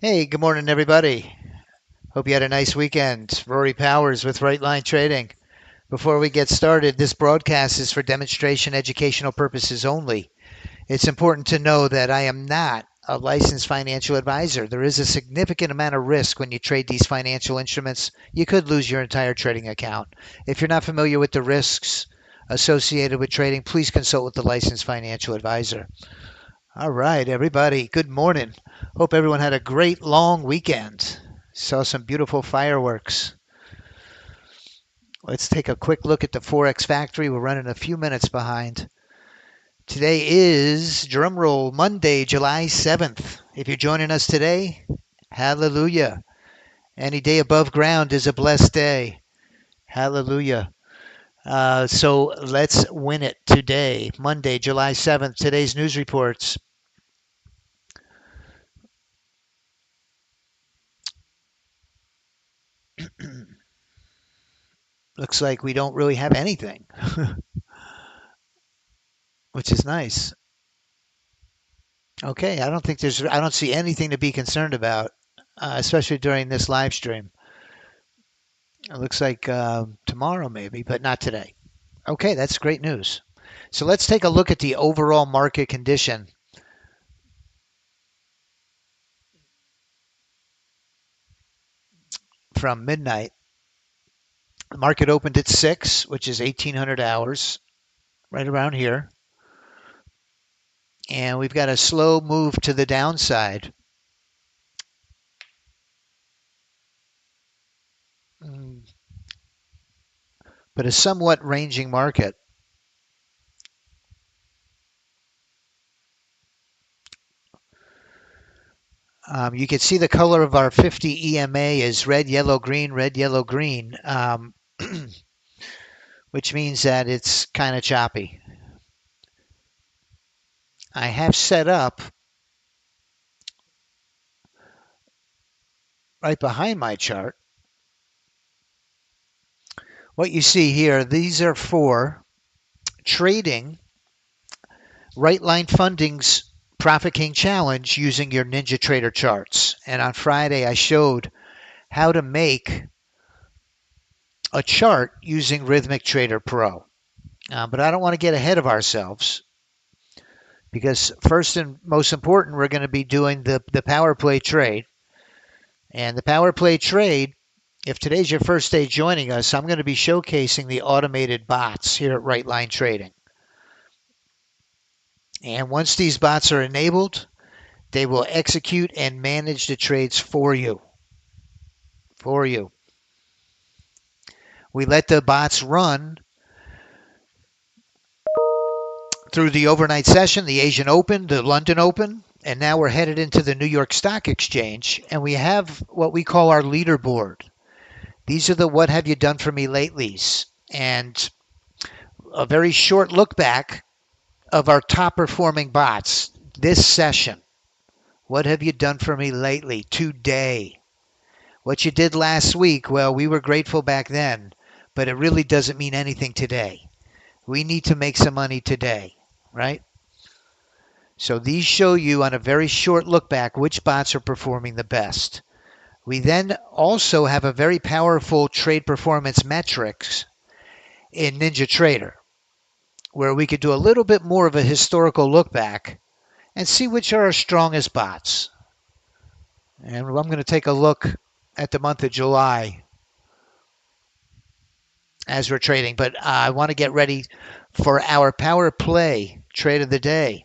Hey, good morning, everybody. Hope you had a nice weekend. Rory Powers with Right Line Trading. Before we get started, this broadcast is for demonstration educational purposes only. It's important to know that I am not a licensed financial advisor. There is a significant amount of risk when you trade these financial instruments. You could lose your entire trading account. If you're not familiar with the risks associated with trading, please consult with the licensed financial advisor. All right, everybody. Good morning. Hope everyone had a great long weekend. Saw some beautiful fireworks. Let's take a quick look at the Forex Factory. We're running a few minutes behind. Today is, drumroll, Monday, July 7th. If you're joining us today, hallelujah. Any day above ground is a blessed day. Hallelujah. So let's win it today, Monday, July 7th. Today's news reports. Looks like we don't really have anything, which is nice. Okay, I don't see anything to be concerned about, especially during this live stream. It looks like tomorrow maybe, but not today. Okay, that's great news. So let's take a look at the overall market condition from midnight. The market opened at 6, which is 1800 hours, right around here. And we've got a slow move to the downside. Mm, but a somewhat ranging market. You can see the color of our 50 EMA is red, yellow, green, which means that it's kind of choppy. I have set up right behind my chart. What you see here, these are for trading Right Line Funding's Profit King Challenge using your Ninja Trader charts. And on Friday, I showed how to make a chart using Rhythmic Trader Pro. But I don't want to get ahead of ourselves because first and most important, we're going to be doing the power play trade. And the power play trade, if today's your first day joining us, I'm going to be showcasing the automated bots here at Right Line Trading. And once these bots are enabled, they will execute and manage the trades for you. For you. We let the bots run through the overnight session, the Asian Open, the London Open, and now we're headed into the New York Stock Exchange, and we have what we call our leaderboard. These are the what have you done for me latelys, and a very short look back of our top performing bots this session. What have you done for me lately? Today. What you did last week, well, we were grateful back then, but it really doesn't mean anything today. We need to make some money today, right? So these show you on a very short look back which bots are performing the best. We then also have a very powerful trade performance metrics in NinjaTrader, where we could do a little bit more of a historical look back and see which are our strongest bots. And I'm going to take a look at the month of July as we're trading, but I want to get ready for our power play trade of the day.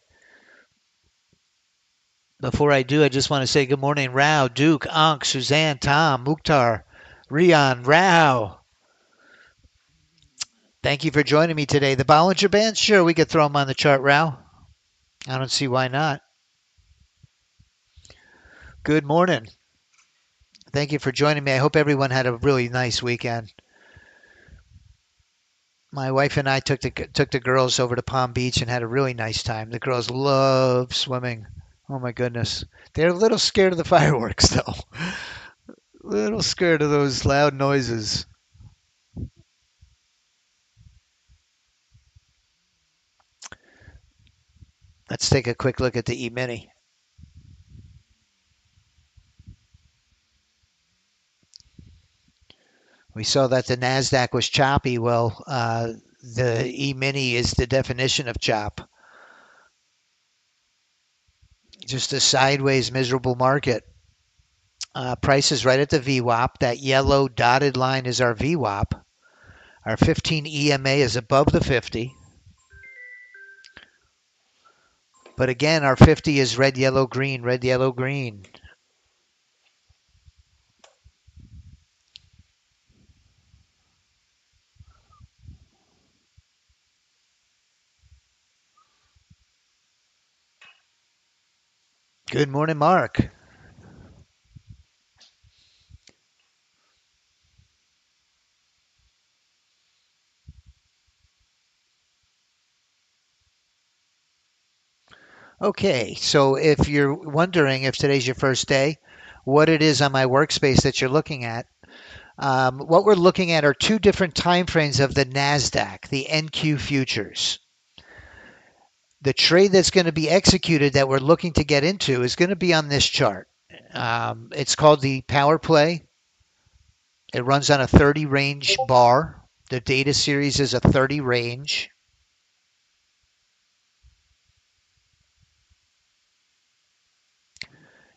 Before I do, I just want to say good morning, Rao, Duke, Ankh, Suzanne, Tom, Mukhtar, Rian, Rao. Thank you for joining me today. The Bollinger Band? Sure, we could throw them on the chart, Rao. I don't see why not. Good morning. Thank you for joining me. I hope everyone had a really nice weekend. My wife and I took the girls over to Palm Beach and had a really nice time. The girls love swimming. Oh my goodness. They're a little scared of the fireworks though. A little scared of those loud noises. Let's take a quick look at the E-mini. We saw that the NASDAQ was choppy. Well, the E-mini is the definition of chop. Just a sideways miserable market. Price is right at the VWAP. That yellow dotted line is our VWAP. Our 15 EMA is above the 50. But again, our 50 is red, yellow, green, red, yellow, green. Good morning, Mark. Okay, so if you're wondering if today's your first day, what it is on my workspace that you're looking at, what we're looking at are two different time frames of the NASDAQ, the NQ futures. The trade that's going to be executed that we're looking to get into is going to be on this chart. It's called the power play. It runs on a 30 range bar. The data series is a 30 range.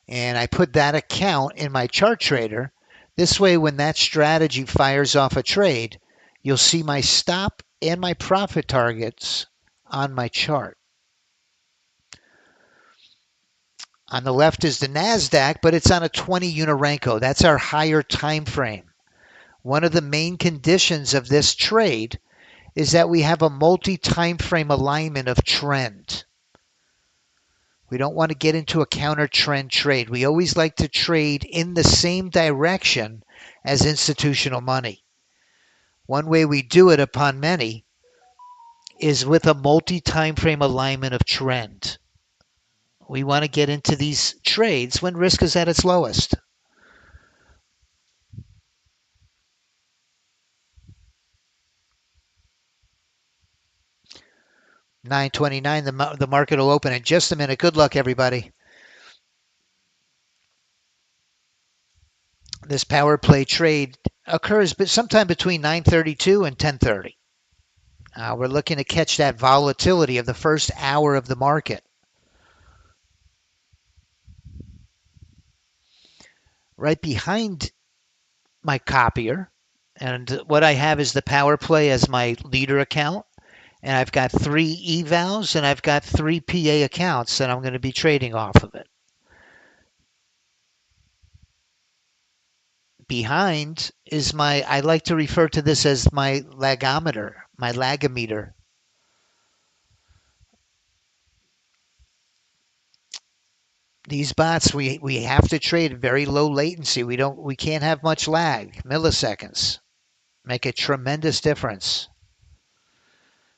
And I put that account in my chart trader. This way, when that strategy fires off a trade, you'll see my stop and my profit targets on my chart. On the left is the NASDAQ, but it's on a 20 unit Renko. That's our higher time frame. One of the main conditions of this trade is that we have a multi-time frame alignment of trend. We don't want to get into a counter trend trade. We always like to trade in the same direction as institutional money. One way we do it upon many is with a multi-time frame alignment of trend. We want to get into these trades when risk is at its lowest. $9.29, the market will open in just a minute. Good luck, everybody. This power play trade occurs sometime between 9:32 and 10:30. We're looking to catch that volatility of the first hour of the market. Right behind my copier, and what I have is the power play as my leader account, and I've got 3 evals and I've got 3 PA accounts that I'm going to be trading off of it. Behind is I like to refer to this as my lagometer, my lagometer. These bots, we have to trade very low latency. We can't have much lag. Milliseconds make a tremendous difference.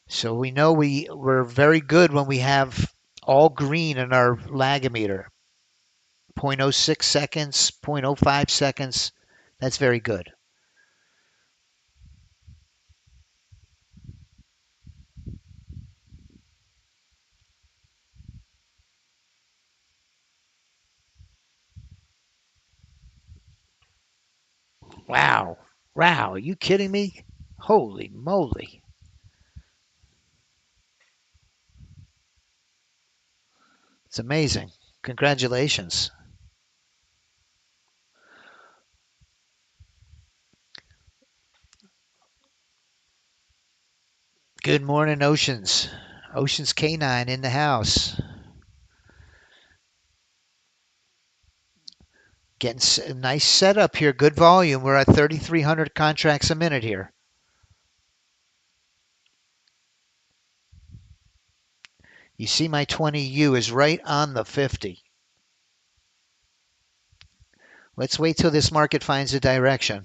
So we know we're very good when we have all green in our lagometer. 0.06 seconds, 0.05 seconds. That's very good. Wow. Wow. Are you kidding me? Holy moly. It's amazing. Congratulations. Good morning, Oceans. Oceans K9 in the house. Getting a nice setup here. Good volume. We're at 3,300 contracts a minute here. You see my 20U is right on the 50. Let's wait till this market finds a direction.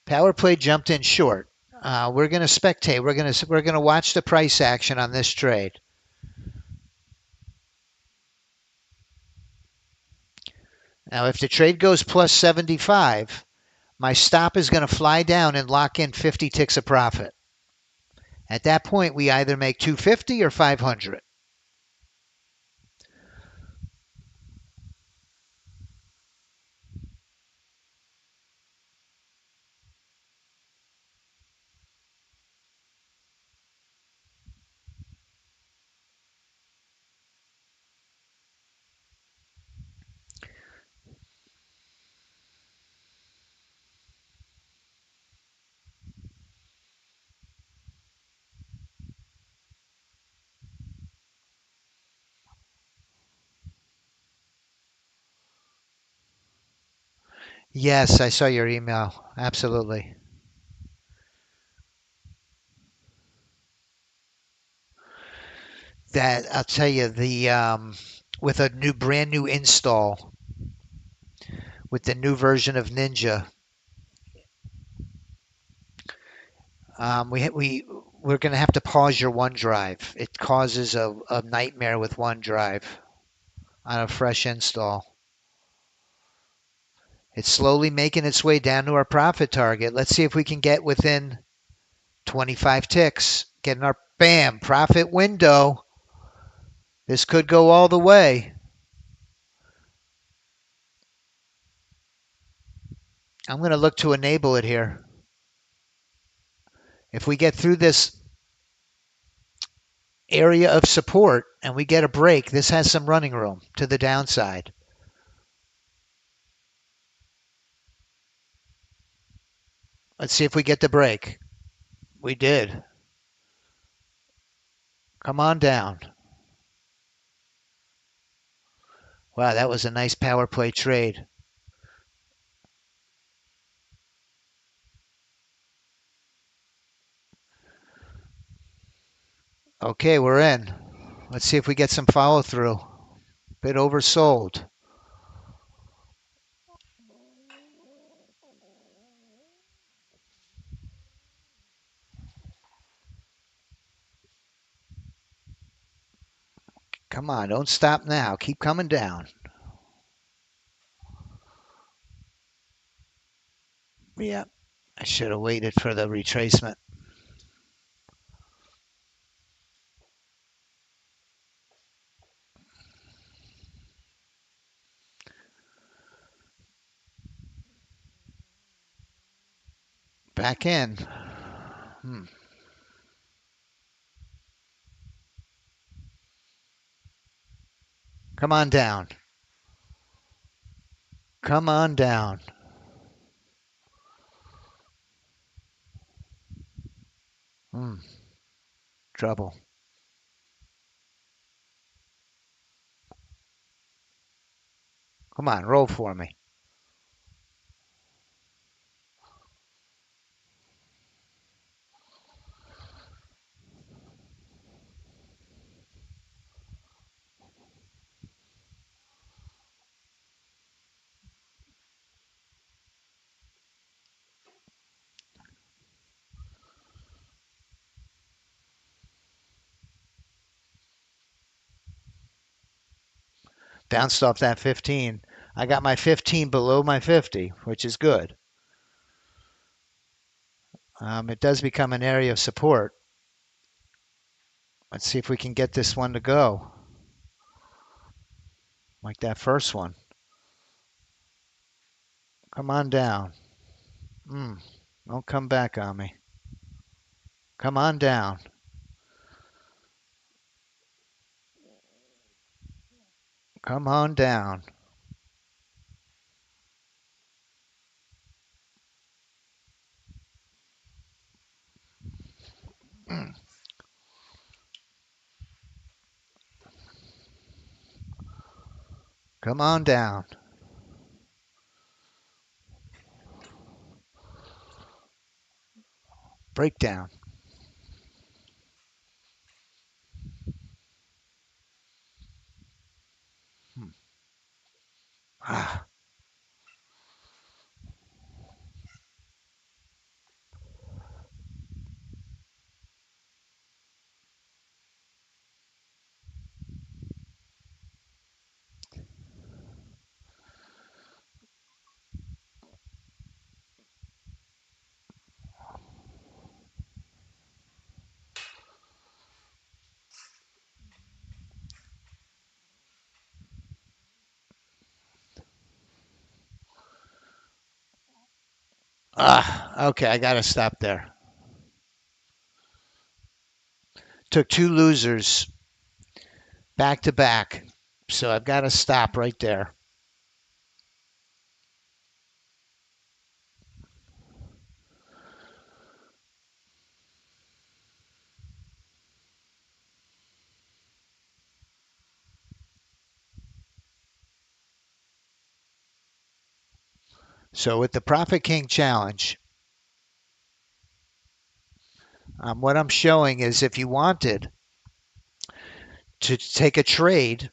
Power play jumped in short. We're going to spectate. We're going to watch the price action on this trade. Now, if the trade goes plus 75, my stop is going to fly down and lock in 50 ticks of profit. At that point, we either make 250 or 500. Yes, I saw your email. Absolutely. That I'll tell you the with a brand new install with the new version of Ninja, we're going to have to pause your OneDrive. It causes a nightmare with OneDrive on a fresh install. It's slowly making its way down to our profit target. Let's see if we can get within 25 ticks. Getting our bam profit window. This could go all the way. I'm going to look to enable it here. If we get through this area of support and we get a break, this has some running room to the downside. Let's see if we get the break. We did. Come on down. Wow, that was a nice power play trade. Okay, we're in. Let's see if we get some follow through. Bit oversold. Come on, don't stop now. Keep coming down. Yeah, I should have waited for the retracement. Back in. Hmm. Come on down. Come on down. Hmm. Trouble. Come on, roll for me. Bounced off that 15. I got my 15 below my 50, which is good. It does become an area of support. Let's see if we can get this one to go like that first one. Come on down. Don't come back on me. Come on down. Come on down. Come on down. Breakdown. Ah, okay, I got to stop there. Took two losers back to back. So I've got to stop right there. So with the Profit King Challenge, what I'm showing is if you wanted to take a trade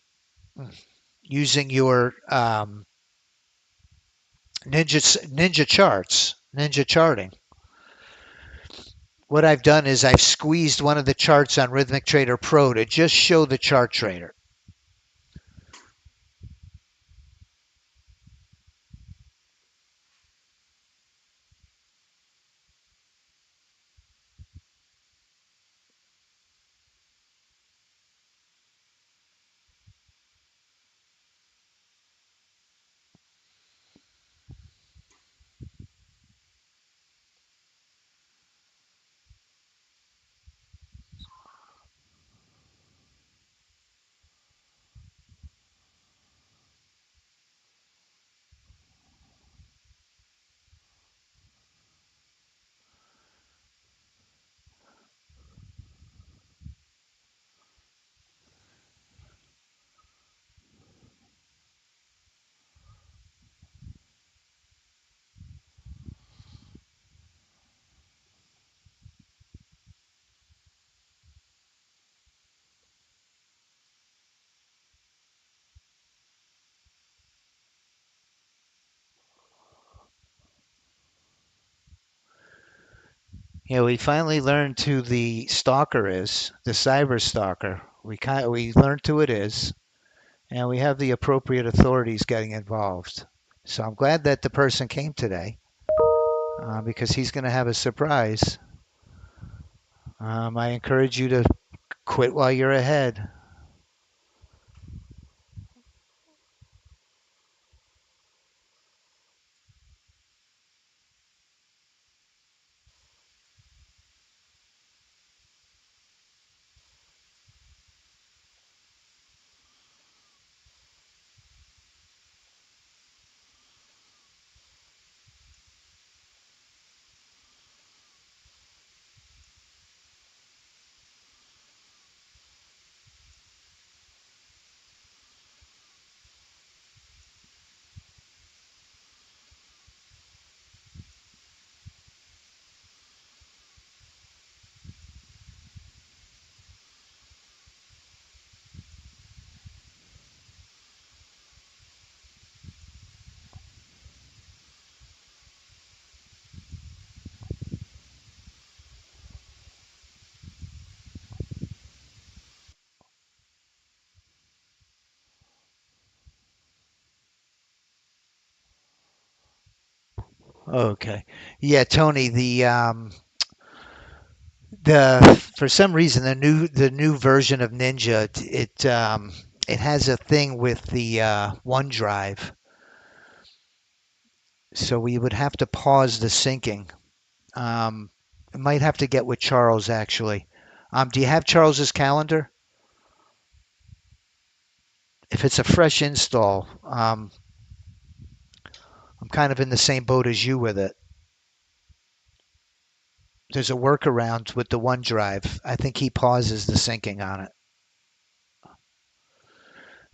using your ninja charts, ninja charting, what I've done is I've squeezed one of the charts on Rhythmic Trader Pro to just show the chart trader. Yeah, we finally learned who the stalker is, the cyber stalker. We learned who it is, and we have the appropriate authorities getting involved. So I'm glad that the person came today because he's going to have a surprise. I encourage you to quit while you're ahead. Okay. Yeah, Tony, the for some reason the new version of Ninja it has a thing with the OneDrive, so we would have to pause the syncing. I might have to get with Charles actually. Do you have Charles's calendar? If it's a fresh install, I'm kind of in the same boat as you with it. There's a workaround with the OneDrive. I think he pauses the syncing on it.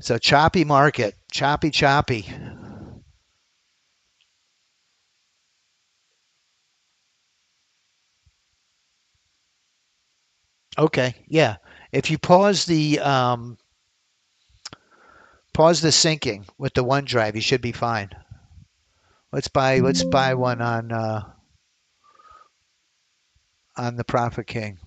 So choppy market, choppy, choppy. Okay, yeah. If you pause the syncing with the OneDrive, you should be fine. Let's buy one on the Profit King.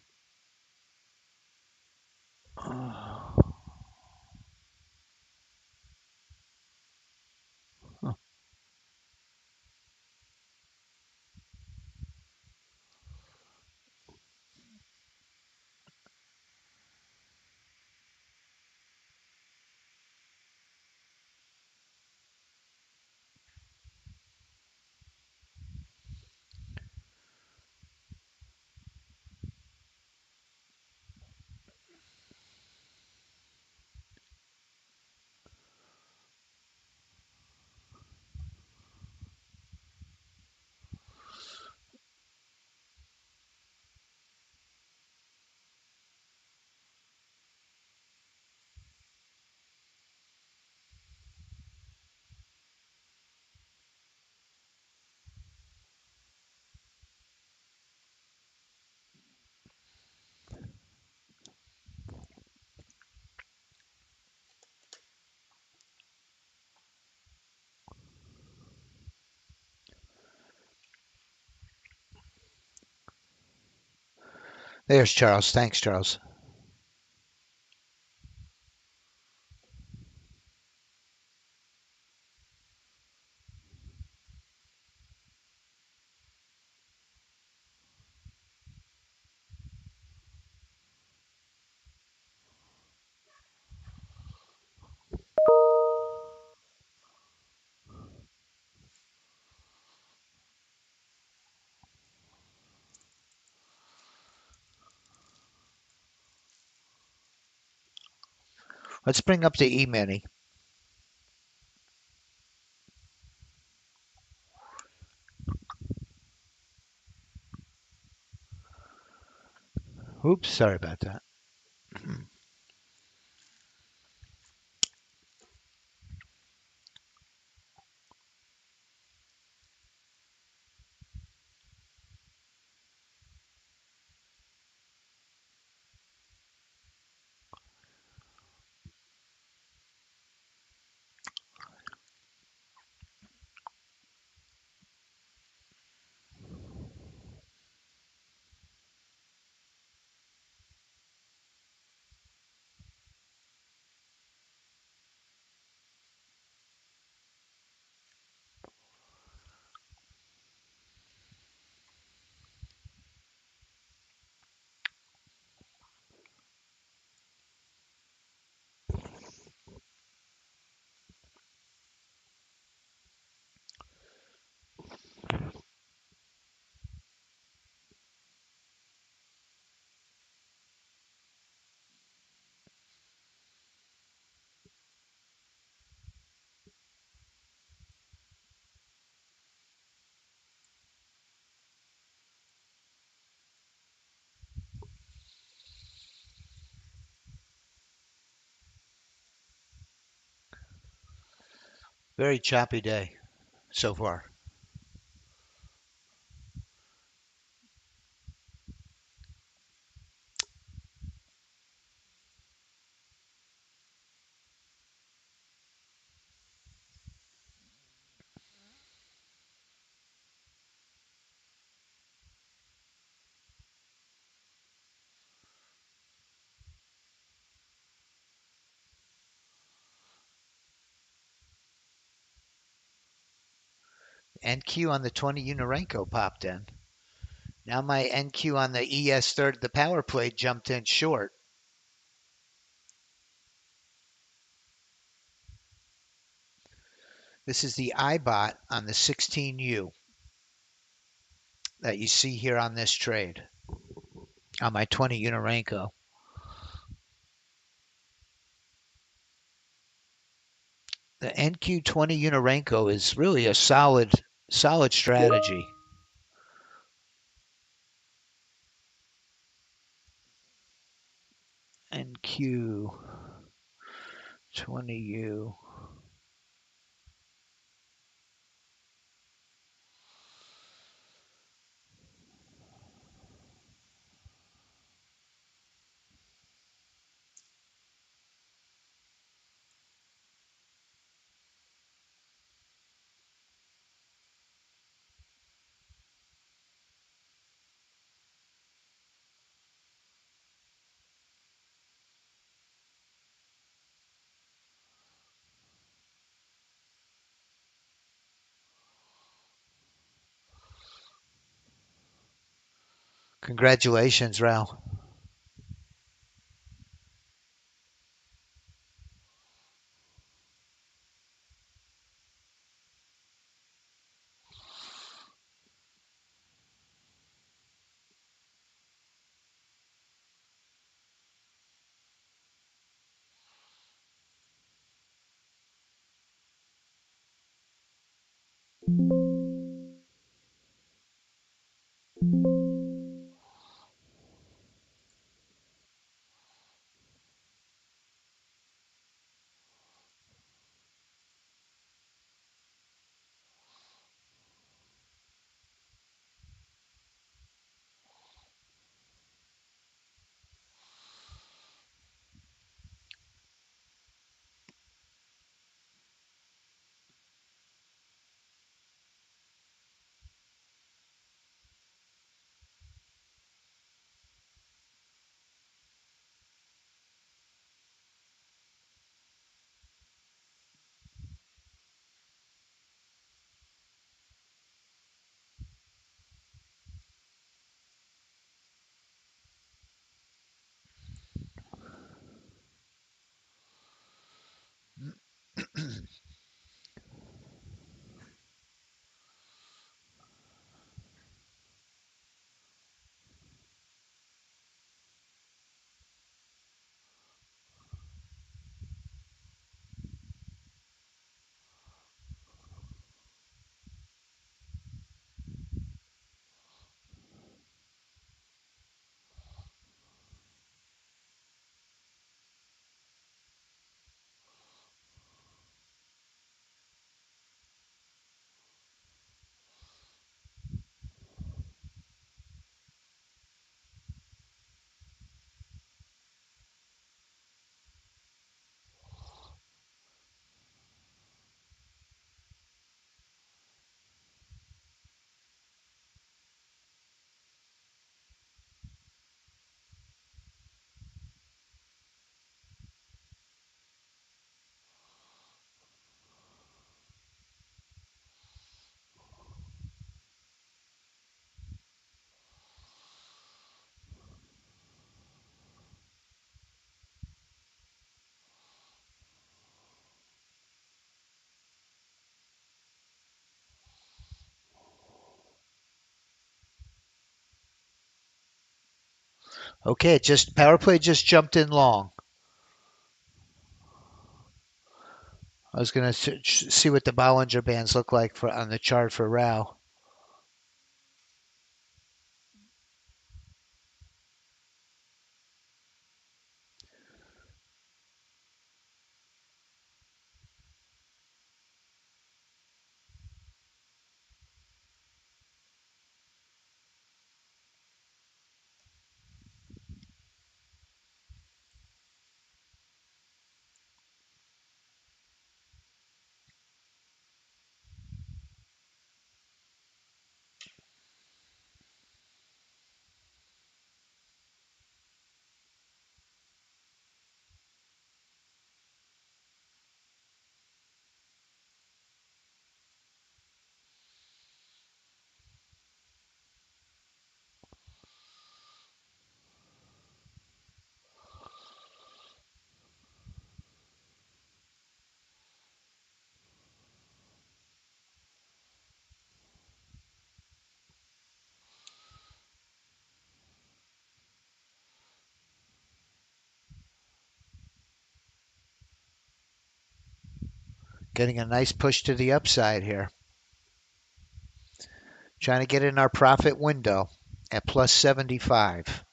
There's Charles. Thanks, Charles. Let's bring up the E-mini. Oops, sorry about that. Very choppy day so far. NQ on the 20 Unorenko popped in. Now my NQ on the ES third, the power plate jumped in short. This is the IBOT on the 16U that you see here on this trade on my 20 Unorenko. The NQ20 Unorenko is really a solid strategy. NQ20U. Congratulations, Ralph. Okay, power play just jumped in long. I was going to see what the Bollinger Bands look like on the chart for Rao. Getting a nice push to the upside here. Trying to get in our profit window at plus 75.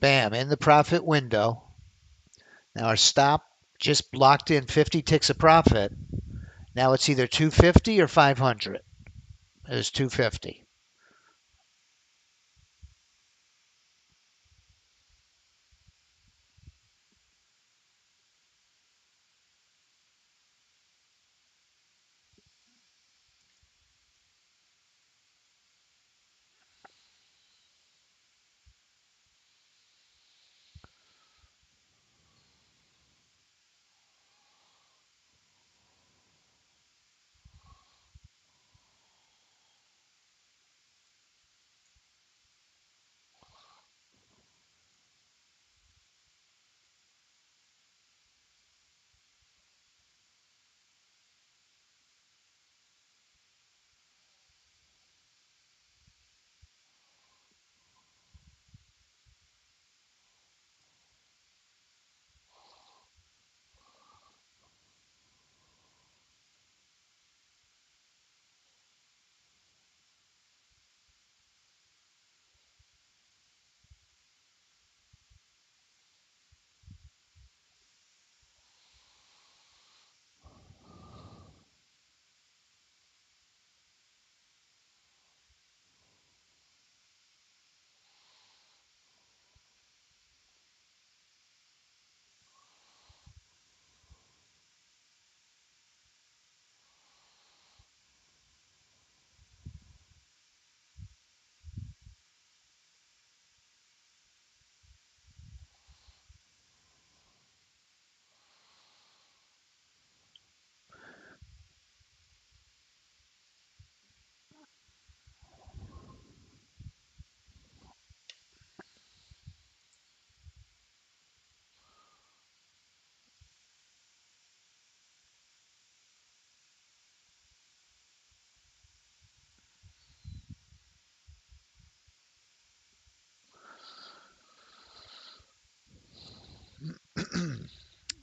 Bam, in the profit window. Now our stop just locked in 50 ticks of profit. Now it's either 250 or 500. It's 250.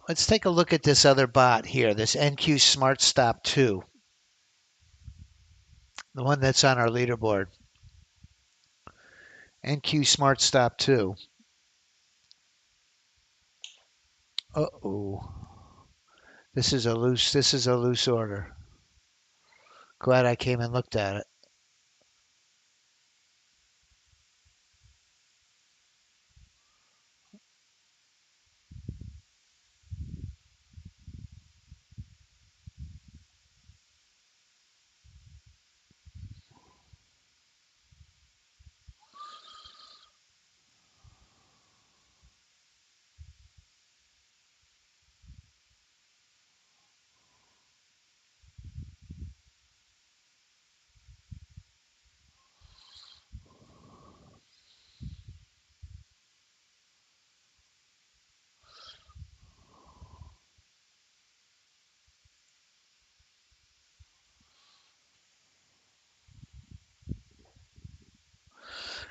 Let's take a look at this other bot here, this NQ Smart Stop 2, the one that's on our leaderboard. NQ Smart Stop 2. Uh-oh. This is a loose order. Glad I came and looked at it.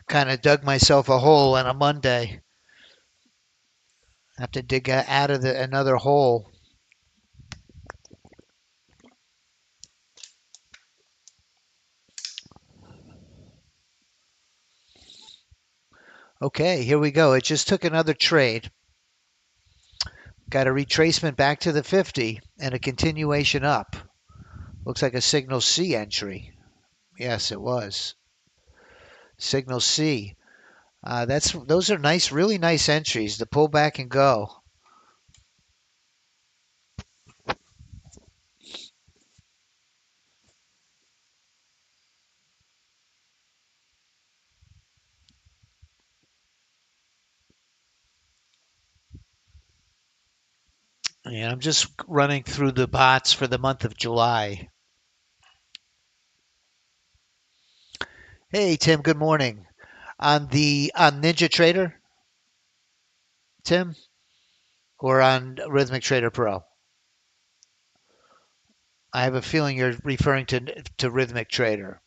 Kind of dug myself a hole on a Monday. Have to dig out of another hole. Okay, here we go. It just took another trade. Got a retracement back to the 50 and a continuation up. Looks like a signal C entry. Yes, it was. Signal C. Those are nice, really nice entries to pull back and go. And I'm just running through the bots for the month of July. Hey Tim, good morning. On Ninja Trader, Tim, or on Rhythmic Trader Pro? I have a feeling you're referring to Rhythmic Trader.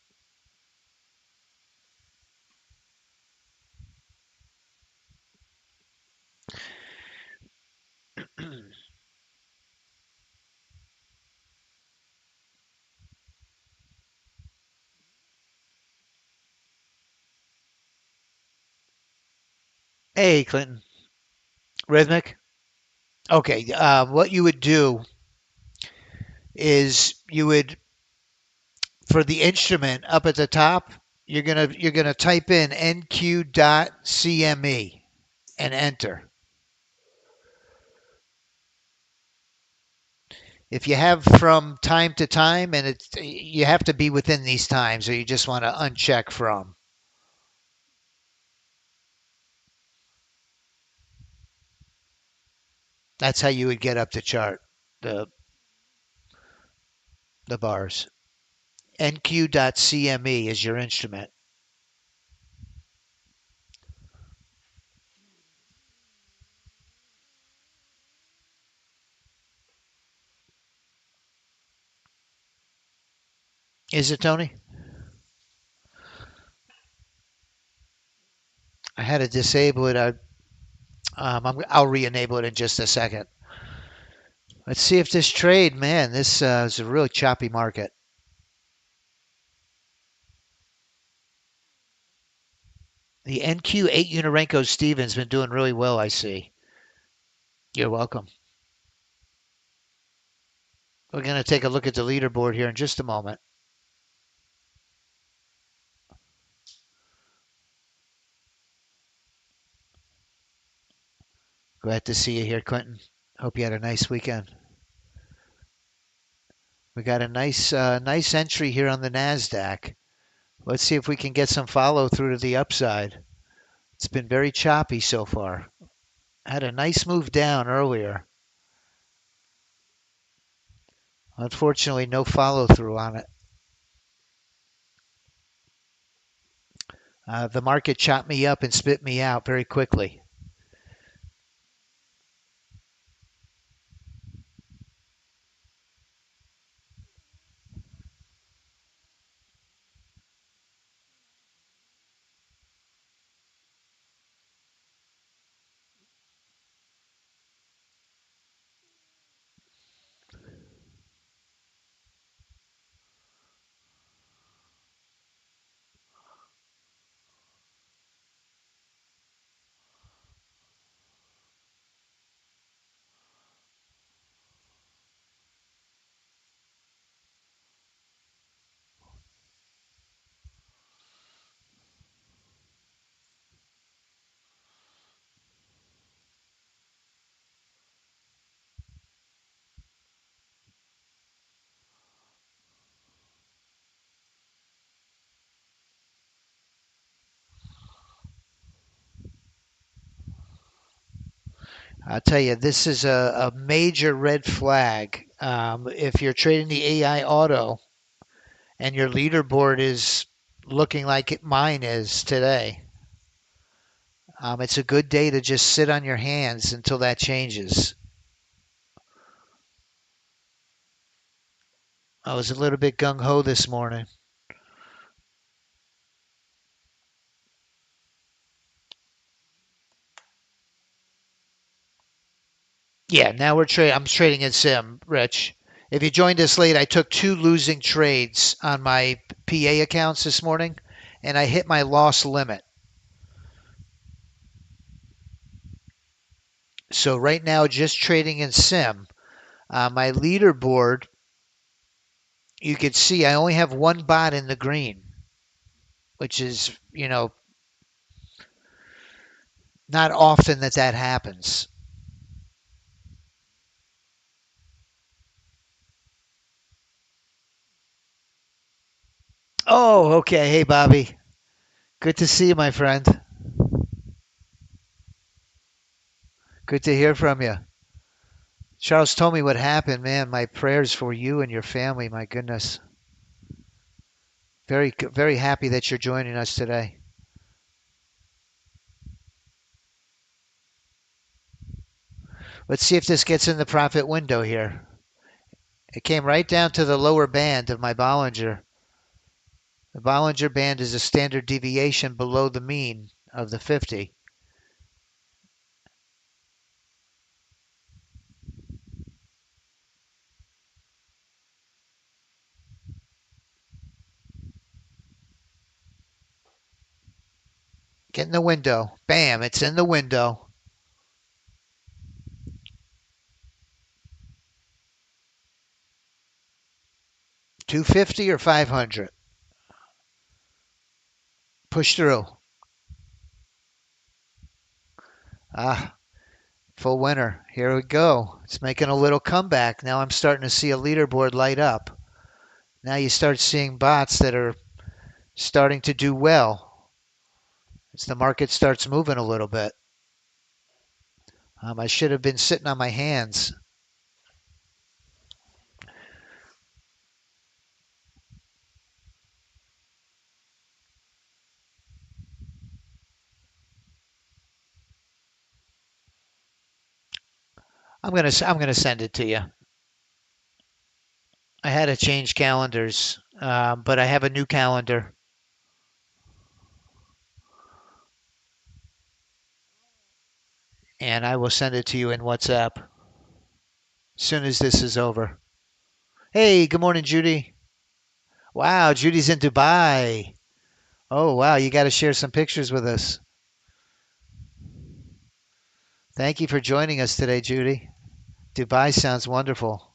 Hey Clinton, Rhythmic. Okay, what you would do is you would for the instrument up at the top, you're gonna type in nq.cme and enter. If you have from time to time, and you have to be within these times, or you just want to uncheck from. That's how you would get up the chart, the the bars. nq.cme is your instrument. Is it, Tony? I had to disable it. I'll re-enable it in just a second. Let's see if this trade, man, this is a really choppy market. The NQ8 Unorenco Stevens been doing really well, I see. You're welcome. We're going to take a look at the leaderboard here in just a moment. Glad to see you here, Quentin. Hope you had a nice weekend. We got a nice entry here on the Nasdaq. Let's see if we can get some follow through to the upside. It's been very choppy so far. Had a nice move down earlier. Unfortunately, no follow through on it. The market chopped me up and spit me out very quickly. I'll tell you, this is a major red flag. If you're trading the AI auto and your leaderboard is looking like mine is today, it's a good day to just sit on your hands until that changes. I was a little bit gung ho this morning. Yeah, now I'm trading in sim, Rich. If you joined us late, I took 2 losing trades on my PA accounts this morning, and I hit my loss limit. So right now, just trading in sim. My leaderboard, you can see I only have one bot in the green, which is, not often that happens. Oh, okay. Hey, Bobby. Good to see you, my friend. Good to hear from you. Charles told me what happened, man. My prayers for you and your family. My goodness. Very, very happy that you're joining us today. Let's see if this gets in the profit window here. It came right down to the lower band of my Bollinger. The Bollinger Band is a standard deviation below the mean of the 50. Get in the window. Bam, it's in the window. 250 or 500? Push through. Ah, full winner. Here we go. It's making a little comeback. Now I'm starting to see a leaderboard light up. Now you start seeing bots that are starting to do well as the market starts moving a little bit. I should have been sitting on my hands. I'm gonna send it to you. I had to change calendars, but I have a new calendar, and I will send it to you in WhatsApp as soon as this is over. Hey, good morning, Judy. Wow, Judy's in Dubai. Oh, wow, you got to share some pictures with us. Thank you for joining us today, Judy. Dubai sounds wonderful.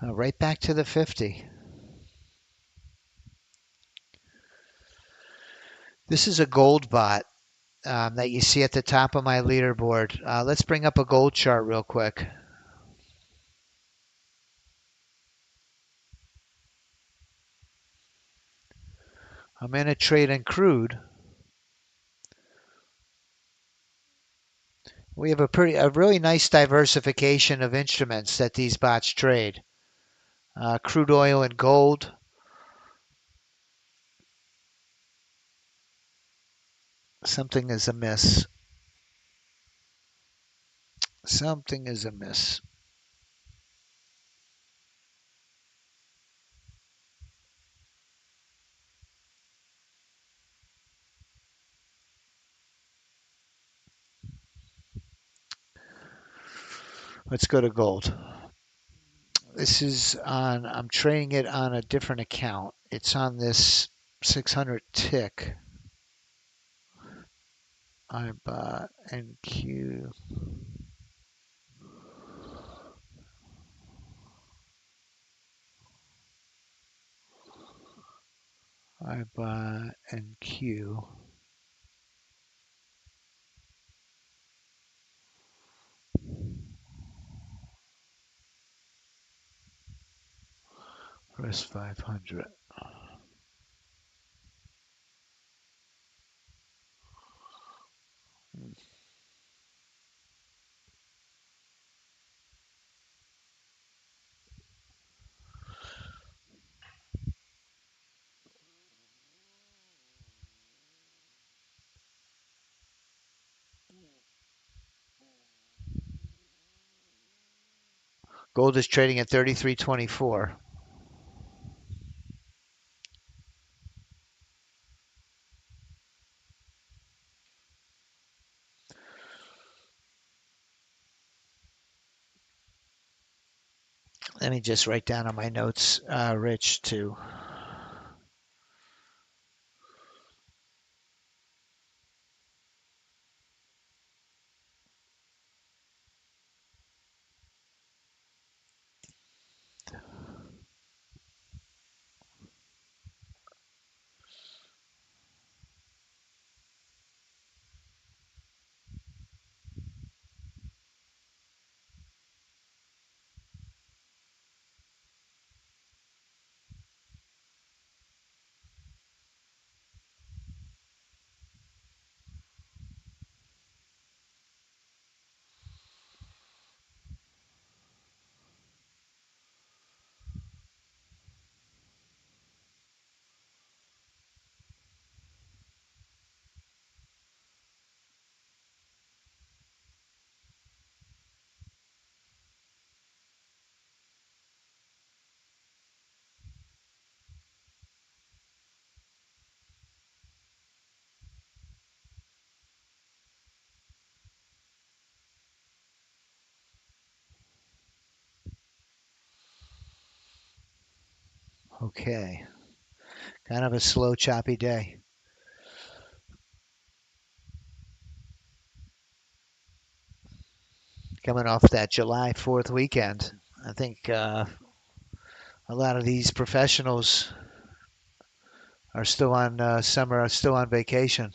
Right back to the 50. This is a gold bot that you see at the top of my leaderboard. Let's bring up a gold chart real quick. I'm in a trade in crude. We have a really nice diversification of instruments that these bots trade. Crude oil and gold. Something is amiss. Something is amiss. Let's go to gold. This is on, I'm trading it on a different account. It's on this 600 tick. I bought NQ. I buy and Q. Risk 500. Gold is trading at 33.24. Let me just write down on my notes, Rich, too. Okay. Kind of a slow, choppy day. Coming off that July 4th weekend. I think a lot of these professionals are still on summer, are still on vacation.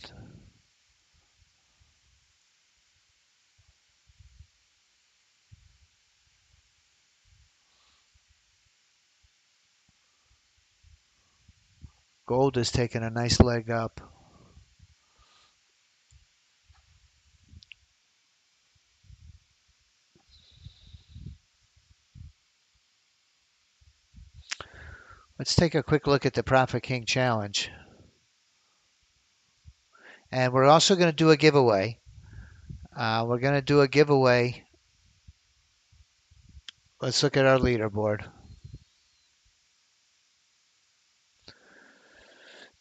Gold is taking a nice leg up. Let's take a quick look at the Profit King Challenge. And we're also going to do a giveaway. We're going to do a giveaway. Let's look at our leaderboard.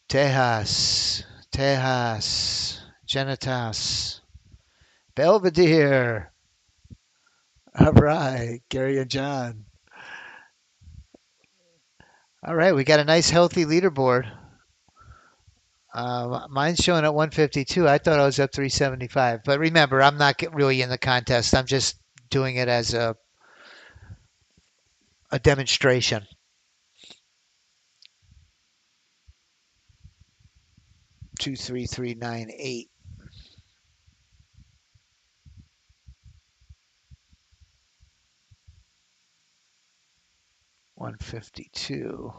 Tejas, Genitas, Belvedere. All right, Gary and John. All right, we got a nice healthy leaderboard. Mine's showing at 152. I thought I was up 375. But remember, I'm not really in the contest. I'm just doing it as a demonstration. Two, three, three, nine, eight. 152.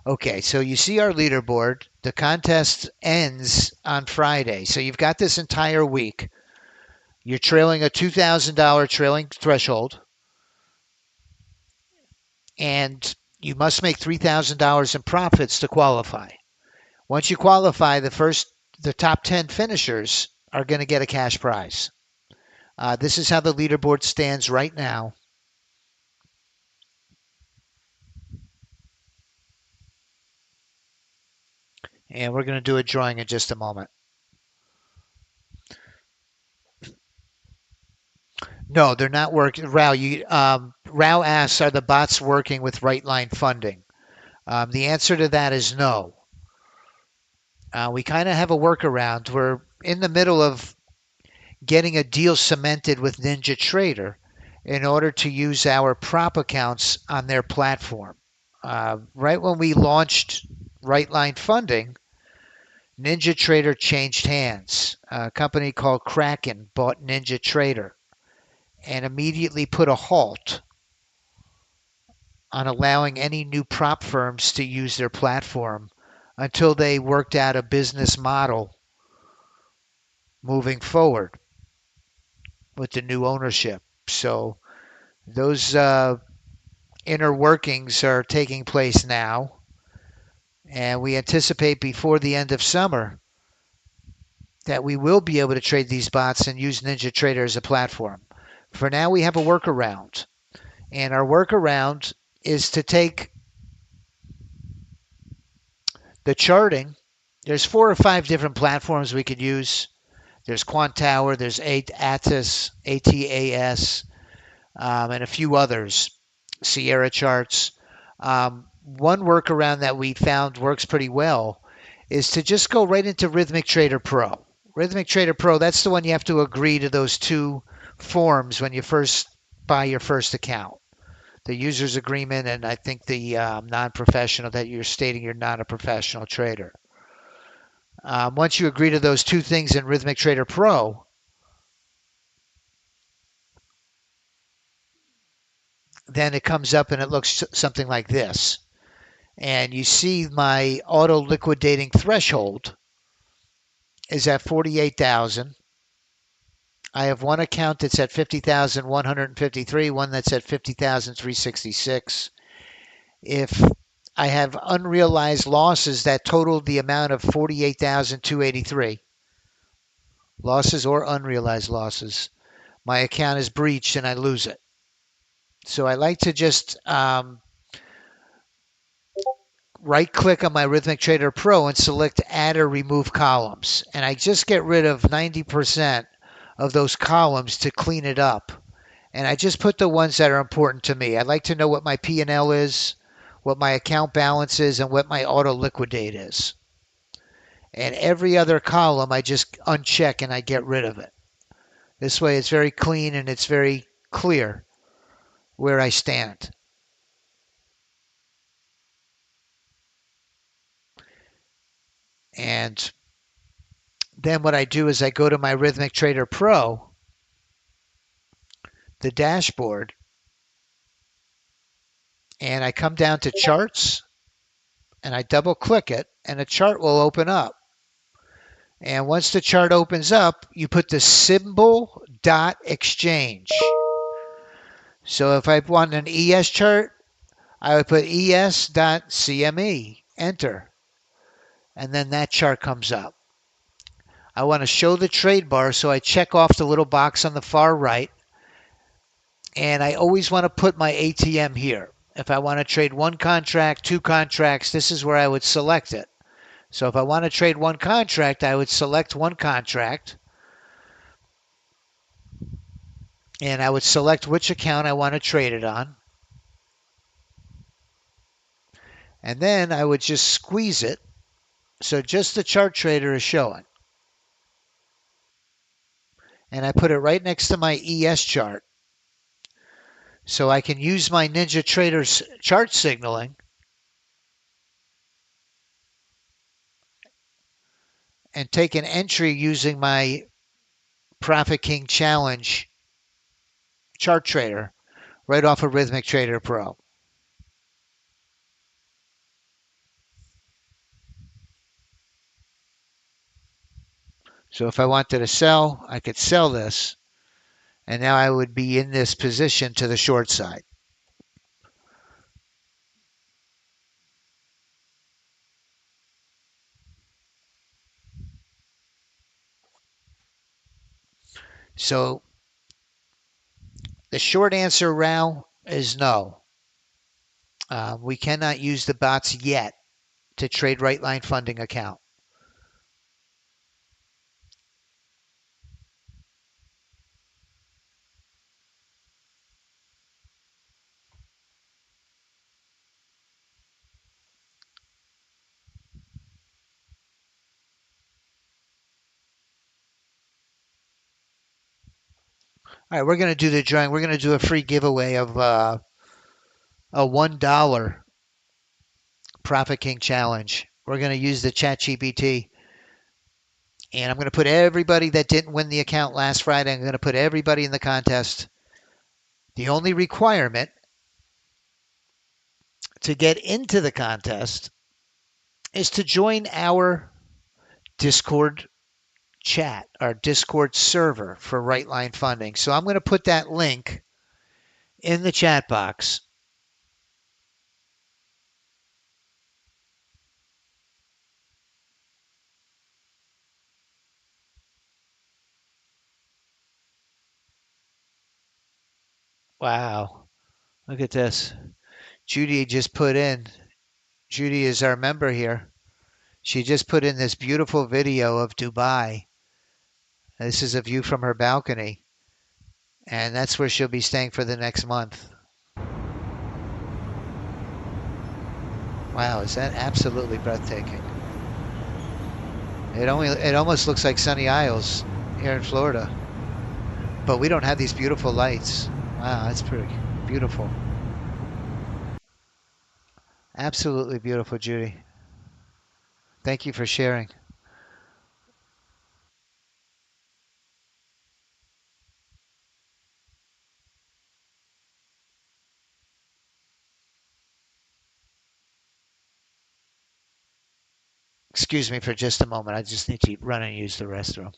Okay, so you see our leaderboard. The contest ends on Friday. So you've got this entire week. You're trailing a $2,000 trailing threshold, and you must make $3,000 in profits to qualify. Once you qualify, the top 10 finishers are going to get a cash prize. This is how the leaderboard stands right now. And we're going to do a drawing in just a moment. No, they're not working. Rao asks, are the bots working with right line funding? The answer to that is no. We kind of have a workaround. We're in the middle of getting a deal cemented with NinjaTrader in order to use our prop accounts on their platform. Right when we launched right line funding, NinjaTrader changed hands. A company called Kraken bought NinjaTrader and immediately put a halt on allowing any new prop firms to use their platform until they worked out a business model moving forward with the new ownership. So those inner workings are taking place now, and we anticipate before the end of summer that we will be able to trade these bots and use NinjaTrader as a platform. For now, we have a workaround, and our workaround is to take the charting. There's 4 or 5 different platforms we could use. There's Quant Tower, there's ATAS, and a few others, Sierra Charts. One workaround that we found works pretty well is to just go right into Rhythmic Trader Pro. Rhythmic Trader Pro, that's the one you have to agree to those 2 forms when you first buy your first account. The user's agreement and I think the non-professional, that you're stating you're not a professional trader. Once you agree to those 2 things in Rhythmic Trader Pro, then it comes up and it looks something like this. And you see my auto liquidating threshold is at 48,000. I have one account that's at 50,153, one that's at 50,366. If I have unrealized losses that total the amount of 48,283, losses or unrealized losses, my account is breached and I lose it. So I like to just right click on my Rhythmic Trader Pro and select add or remove columns. And I just get rid of 90% of those columns to clean it up. And I just put the ones that are important to me. I'd like to know what my P&L is, what my account balance is, and what my auto liquidate is. And every other column I just uncheck and I get rid of it. This way it's very clean and it's very clear where I stand. And then what I do is I go to my Rhythmic Trader Pro, the dashboard, and I come down to charts and I double click it and a chart will open up. And once the chart opens up, you put the symbol dot exchange. So if I want an ES chart, I would put es.cme, enter, and then that chart comes up. I want to show the trade bar, so I check off the little box on the far right, and I always want to put my ATM here. If I want to trade 1 contract, 2 contracts, this is where I would select it. So if I want to trade 1 contract, I would select 1 contract, and I would select which account I want to trade it on. And then I would just squeeze it so just the chart trader is showing. And I put it right next to my ES chart. So I can use my NinjaTrader's chart signaling and take an entry using my Profit King Challenge chart trader right off of Rhythmic Trader Pro. So if I wanted to sell, I could sell this, and now I would be in this position to the short side. So the short answer, Rao, is no. We cannot use the bots yet to trade right line funding account. All right, we're going to do the drawing. We're going to do a free giveaway of a $1 Profit King challenge. We're going to use the ChatGPT, and I'm going to put everybody that didn't win the account last Friday. I'm going to put everybody in the contest. The only requirement to get into the contest is to join our Discord chat, our Discord server for Right Line Funding. So I'm going to put that link in the chat box. Wow, look at this. Judy just put in, Judy is our member here. She just put in this beautiful video of Dubai. This is a view from her balcony, and that's where she'll be staying for the next month. Wow, is that absolutely breathtaking? It almost looks like Sunny Isles here in Florida, but we don't have these beautiful lights. Wow, that's pretty beautiful. Absolutely beautiful, Judy. Thank you for sharing. Excuse me for just a moment. I just need to run and use the restroom.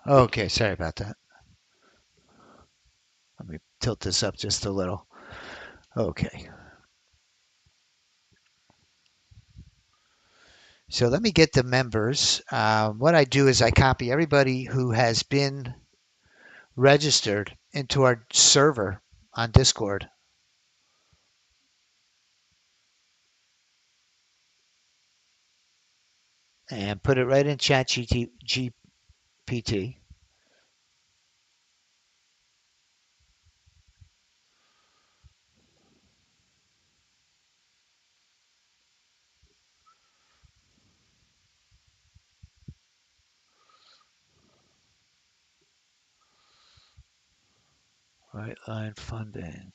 Okay, sorry about that. Let me tilt this up just a little. Okay. So let me get the members. What I do is I copy everybody who has been registered into our server on Discord and put it right in ChatGPT. Right line funding.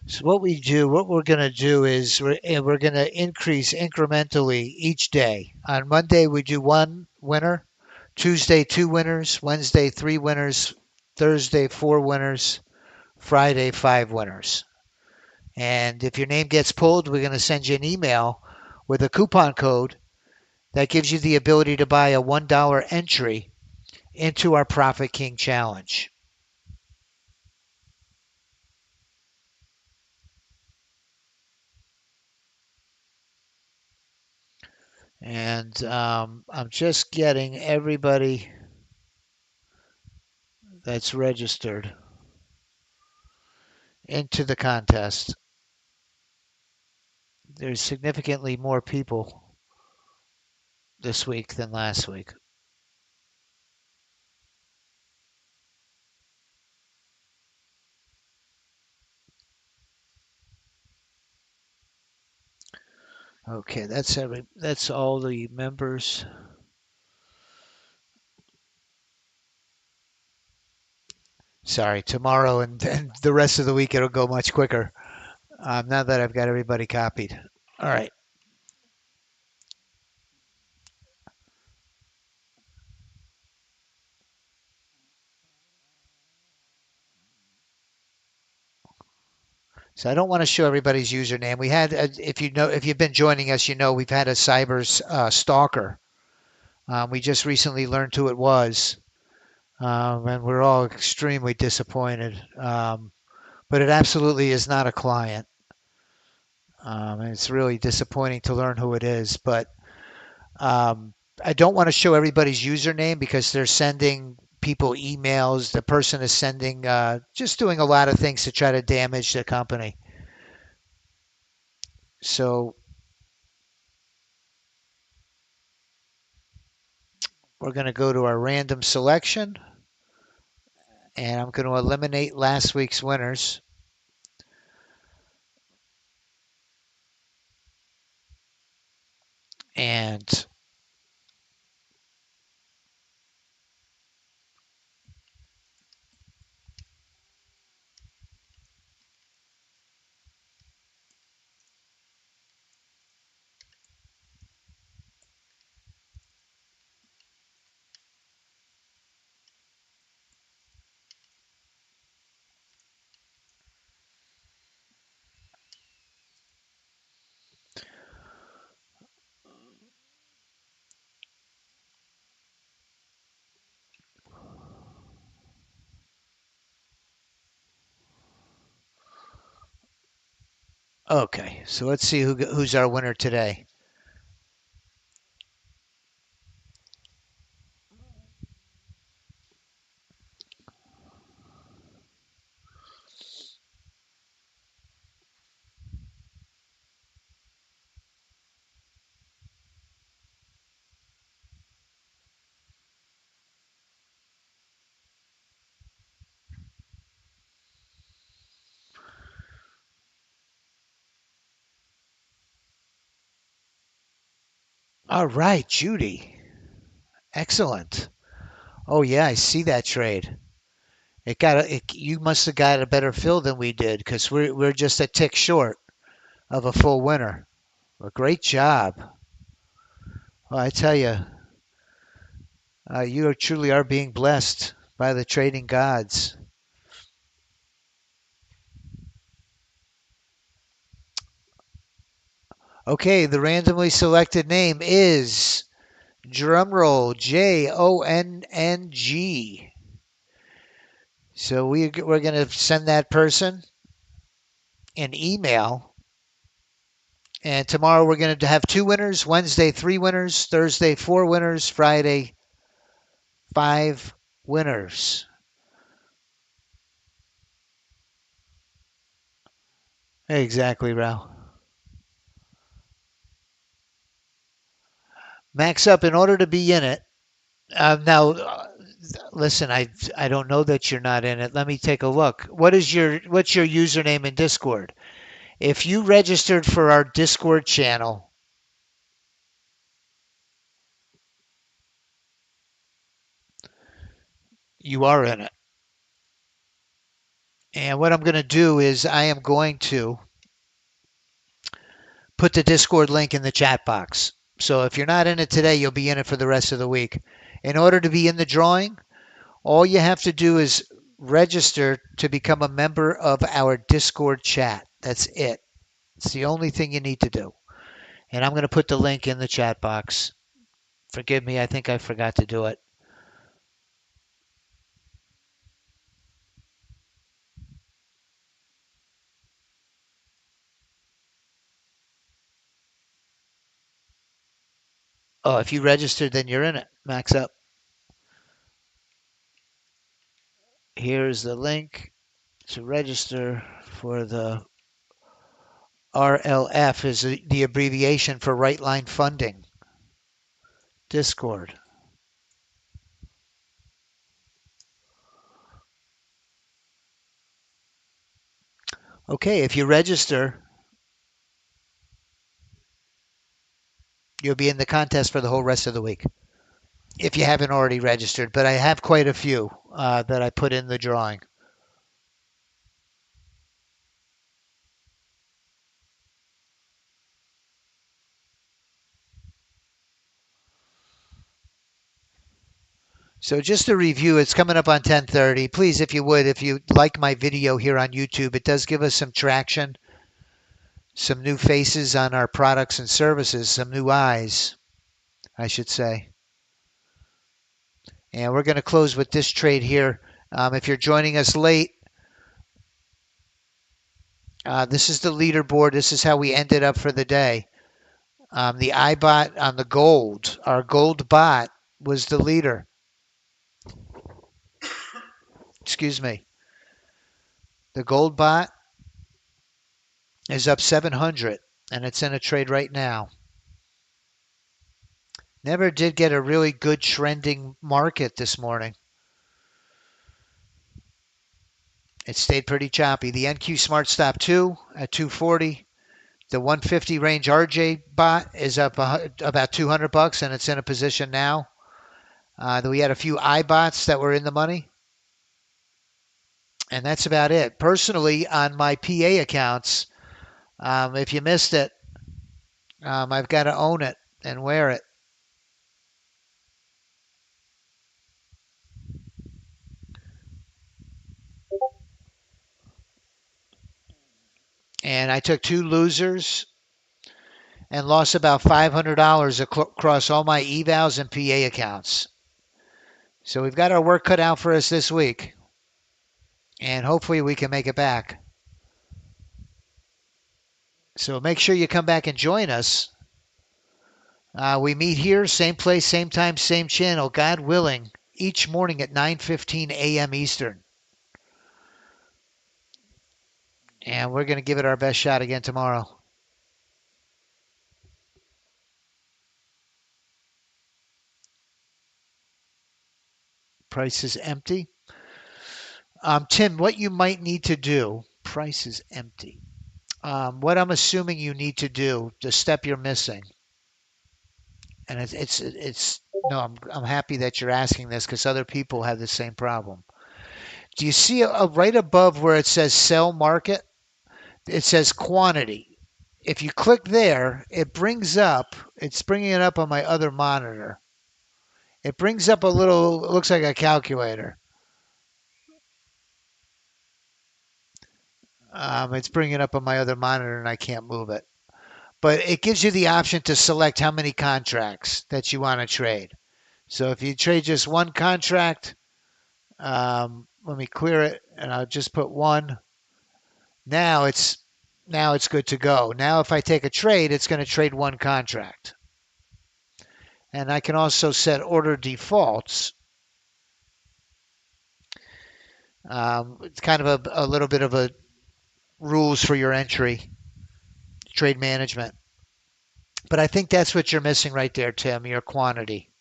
So what we're going to do is we're going to increase incrementally each day. On Monday, we do one winner. Tuesday, two winners. Wednesday, three winners. Thursday, four winners. Friday, five winners. And if your name gets pulled, we're going to send you an email with a coupon code that gives you the ability to buy a $1 entry into our Profit King Challenge. And I'm just getting everybody that's registered into the contest. There's significantly more people this week than last week. Okay, that's all the members. Sorry, tomorrow and the rest of the week it'll go much quicker. Now that I've got everybody copied. All right. So I don't want to show everybody's username. We had, if you've been joining us, you know we've had a cyber stalker. We just recently learned who it was, and we're all extremely disappointed. But it absolutely is not a client. And it's really disappointing to learn who it is. But I don't want to show everybody's username because they're sending people emails. The person is sending, just doing a lot of things to try to damage the company. So we're going to go to our random selection, and I'm going to eliminate last week's winners. And okay, so let's see who's our winner today. All right, Judy. Excellent. Oh yeah, I see that trade. You must have got a better fill than we did because we're just a tick short of a full winner. Well, great job. Well, I tell you, you truly are being blessed by the trading gods. Okay, the randomly selected name is drumroll JONNG. So we're going to send that person an email. And tomorrow we're going to have two winners. Wednesday, three winners. Thursday, four winners. Friday, five winners. Exactly, Ralph. Max up in order to be in it. Now, listen, I don't know that you're not in it. Let me take a look. What's your username in Discord? If you registered for our Discord channel, you are in it. And what I'm going to do is I am going to put the Discord link in the chat box. So if you're not in it today, you'll be in it for the rest of the week. In order to be in the drawing, all you have to do is register to become a member of our Discord chat. That's it. It's the only thing you need to do. And I'm going to put the link in the chat box. Forgive me, I think I forgot to do it. Oh, if you registered, then you're in it. Max up. Here's the link to register for the RLF, is the abbreviation for Right Line Funding. Discord. Okay, if you register, you'll be in the contest for the whole rest of the week. If you haven't already registered, but I have quite a few that I put in the drawing. So just to review, it's coming up on 10:30. Please, if you would, if you like my video here on YouTube, it does give us some traction, some new faces on our products and services, some new eyes, I should say. And we're going to close with this trade here. If you're joining us late, this is the leaderboard. This is how we ended up for the day. The iBot on the gold, our gold bot was the leader. Excuse me. The gold bot is up 700 and it's in a trade right now. Never did get a really good trending market this morning. It stayed pretty choppy. The NQ Smart Stop 2 at 240. The 150 range RJ bot is up about 200 bucks and it's in a position now. We had a few iBots that were in the money. And that's about it. Personally, on my PA accounts, if you missed it, I've got to own it and wear it. And I took two losers and lost about $500 across all my evals and PA accounts. So we've got our work cut out for us this week. And hopefully we can make it back. So make sure you come back and join us. We meet here, same place, same time, same channel, God willing, each morning at 9:15 a.m. Eastern. And we're going to give it our best shot again tomorrow. Price is empty. Tim, what you might need to do, price is empty. What I'm assuming you need to do, the step you're missing, and it's no, I'm happy that you're asking this because other people have the same problem. Do you see right above where it says sell market? It says quantity. If you click there, it's bringing it up on my other monitor. It brings up a little, it looks like a calculator. It's bringing it up on my other monitor and I can't move it. But it gives you the option to select how many contracts that you want to trade. So if you trade just one contract, let me clear it and I'll just put one. Now it's good to go. Now if I take a trade, it's going to trade one contract. And I can also set order defaults. It's kind of a little bit of a rules for your entry, trade management. But I think that's what you're missing right there, Tim, your quantity.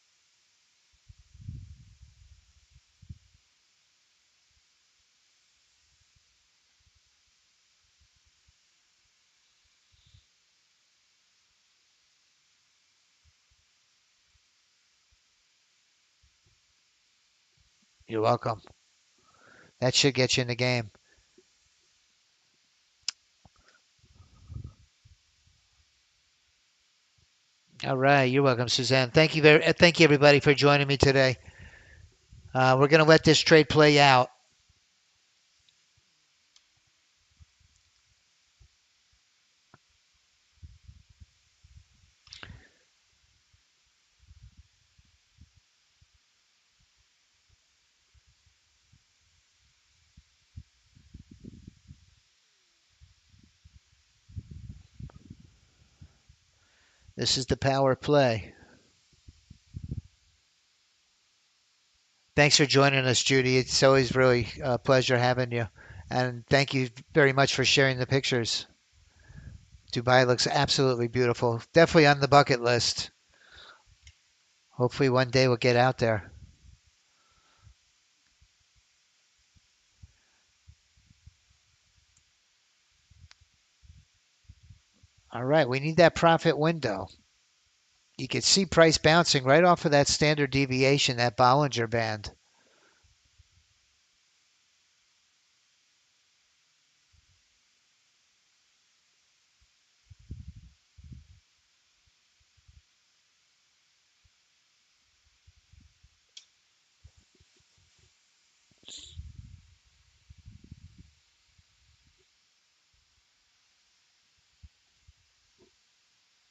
You're welcome. That should get you in the game. All right, you're welcome, Suzanne. Thank you everybody for joining me today. We're going to let this trade play out. This is the power play. Thanks for joining us, Judy. It's always really a pleasure having you. And thank you very much for sharing the pictures. Dubai looks absolutely beautiful. Definitely on the bucket list. Hopefully one day we'll get out there. All right, we need that profit window. You can see price bouncing right off of that standard deviation, that Bollinger Band.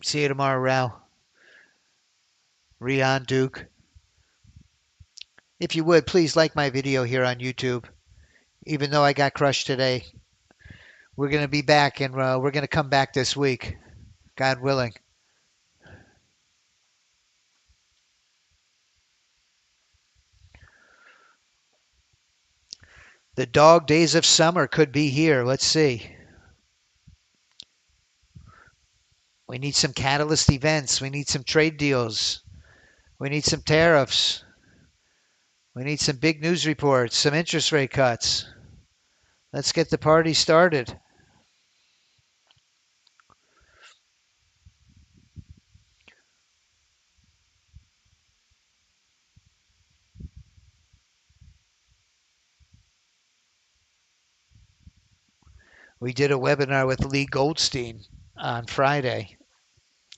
See you tomorrow, Rao. Rian Duke. If you would, please like my video here on YouTube. Even though I got crushed today, we're going to be back and we're going to come back this week, God willing. The dog days of summer could be here. Let's see. We need some catalyst events. We need some trade deals. We need some tariffs. We need some big news reports, some interest rate cuts. Let's get the party started. We did a webinar with Lee Goldstein on Friday,